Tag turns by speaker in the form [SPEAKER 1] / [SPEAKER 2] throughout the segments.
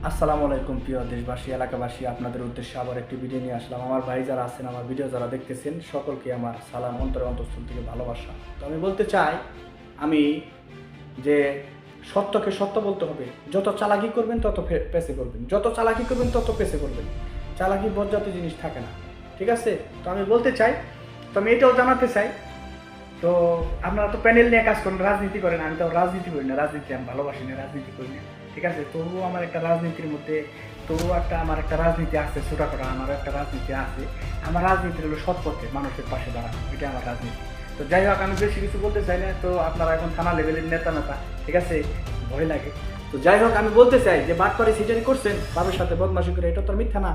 [SPEAKER 1] আসসালামু আলাইকুম প্রিয় দেশবাসী, এলাকাবাসী, আপনাদের উদ্দেশ্যে আবার একটি ভিডিও নিয়ে আসলাম। আমার ভাই যারা আছেন, আমার ভিডিও যারা দেখতেছেন, সকলকে আমার সালাম, অন্তরস্থল থেকে ভালোবাসা। তো আমি বলতে চাই, আমি যে সত্যকে সত্য বলতে হবে। যত চালাকি করবেন তত পেছে করবেন, যত চালাকি করবেন তত পেছে করবেন। চালাকি বজ্জাতি জিনিস থাকে না, ঠিক আছে? তো আমি বলতে চাই, তো আমি এটাও জানাতে চাই, তো আপনারা তো প্যানেল নিয়ে কাজ করেন, রাজনীতি করেন। আমি তো রাজনীতি করি না, রাজনীতি আমি ভালোবাসি না, রাজনীতি করি না, ঠিক আছে? তবুও আমার একটা রাজনীতির মধ্যে, আমার একটা রাজনীতি আছে, ছোটাখাটো আমার একটা রাজনীতি আছে। আমার রাজনীতি হলো সৎ পথে মানুষের পাশে দাঁড়ানো, এটা আমার রাজনীতি। তো যাই হোক, আমি বেশি কিছু বলতে চাই না। তো আপনারা এখন থানা লেভেলের নেতা, ঠিক আছে? ভয় লাগে। তো যাই হোক, আমি বলতে চাই যে বাটপাড়ি সিটারি করছেন বাবার সাথে বদমাশি করে, এটা তো মিথ্যা না।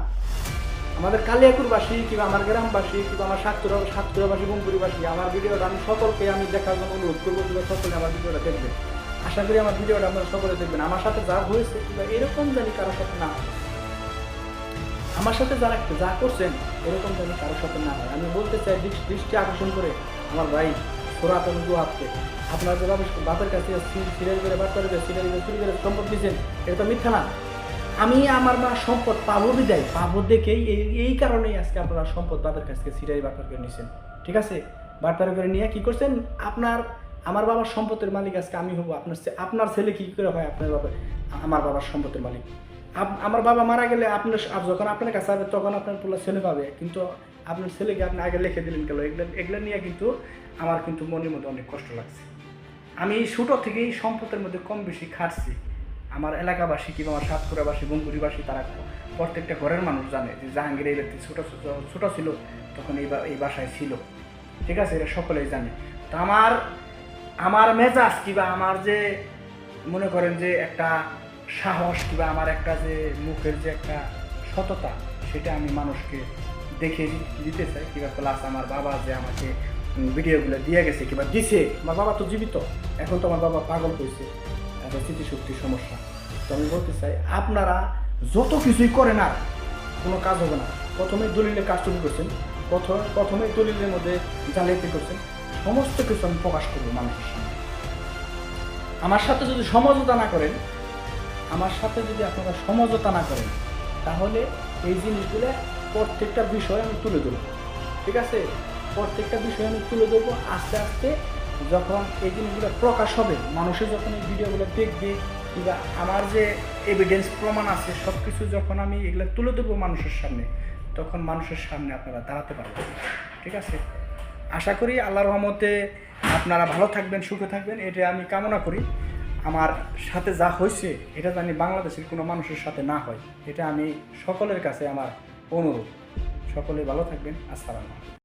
[SPEAKER 1] আমাদের কালিয়াকুরবাসী কিংবা আমার গ্রামবাসী কিংবা আমার সাতক্ষীরাবাসী, বঙ্কুরিবাসী, আমার ভিডিওটা আমি সকলকে আমি দেখার জন্য অনুরোধ করবো, কিংবা সকলে আমার ভিডিওটা দেখবেন। আশা করি আমার ভিডিওটা আপনারা সকলে দেখবেন। আমার সাথে যা হয়েছে কিংবা এরকম জানি কারোর সাথে না হয়, আমার সাথে যারা যা করছেন এরকম জানি কারোর সাথে না হয়। আমি বলতে চাই, দৃষ্টি আকর্ষণ করে আমার ভাই সোরাত এবং দুহাতকে, আপনারা যে বাপের কাছে সিরিয়াল করে বাদ করে সিরিয়াল চুরি করে সম্পদ দিচ্ছেন, এটা তো মিথ্যা না। আমি আমার মা সম্পদ পাবো বিদায়, পাবো দেখেই এই কারণেই আজকে আপনারা সম্পদ বাপের কাছ থেকে সিরিয়াল বাটপার করে নিয়েছেন, ঠিক আছে? বাটপার করে নিয়ে কি করছেন? আমার বাবার সম্পদের মালিক আজকে আমি হবো। আপনার ছেলে কি করে হয় আপনার বাবা আমার বাবার সম্পদের মালিক? আমার বাবা মারা গেলে যখন আপনার কাছে আসবে তখন আপনার পুরো ছেলে পাবে, কিন্তু আপনার ছেলেকে আপনি আগে লিখে দিলেন কেন? এগুলো নিয়ে কিন্তু আমার কিন্তু মনের মধ্যে অনেক কষ্ট লাগছে। আমি ছোটো থেকেই সম্পদের মধ্যে কম বেশি খাটছি। আমার এলাকাবাসী কিংবা আমার সাতক্ষীরাবাসী, বঙ্কুরিবাসী, তারা প্রত্যেকটা ঘরের মানুষ জানে যে জাহাঙ্গীর এই ব্যক্তি ছোটো ছিল তখন এই বাসায় ছিল, ঠিক আছে? এটা সকলেই জানে। তো আমার মেজাজ কিংবা আমার যে মনে করেন যে একটা সাহস কিংবা আমার একটা যে মুখের যে একটা সততা, সেটা আমি মানুষকে দেখে দিতে চাই। কিংবা প্লাস আমার বাবা যে আমাকে ভিডিওগুলো দিয়ে গেছে কিংবা দিছে, আমার বাবা তো জীবিত, এখন তো আমার বাবা পাগল হয়েছে, একটা স্মৃতিশক্তির সমস্যা। তো আমি বলতে চাই, আপনারা যত কিছুই করেন আর কোনো কাজ হবে না। প্রথমে দলিলের কাজ শুরু করছেন, প্রথমে দলিলের মধ্যে জালিয়াতি করছেন। সমস্ত কিছু আমি প্রকাশ করবো মানুষের সামনে। আমার সাথে যদি সমঝোতা না করেন, তাহলে এই জিনিসগুলো প্রত্যেকটা বিষয় আমি তুলে ধরবো, ঠিক আছে? প্রত্যেকটা বিষয় আমি তুলে ধরবো। আস্তে আস্তে যখন এই জিনিসগুলো প্রকাশ হবে, মানুষের যখন এই ভিডিওগুলো দেখবে কিংবা আমার যে এভিডেন্স প্রমাণ আছে সব কিছু যখন আমি এগুলো তুলে দেবো মানুষের সামনে, তখন মানুষের সামনে আপনারা দাঁড়াতে পারবেন, ঠিক আছে? আশা করি আল্লাহর রহমতে আপনারা ভালো থাকবেন, সুখে থাকবেন, এটা আমি কামনা করি। আমার সাথে যা হয়েছে এটা জানি বাংলাদেশের কোনো মানুষের সাথে না হয়, এটা আমি সকলের কাছে আমার অনুরোধ। সকলে ভালো থাকবেন। আসসালামু আলাইকুম।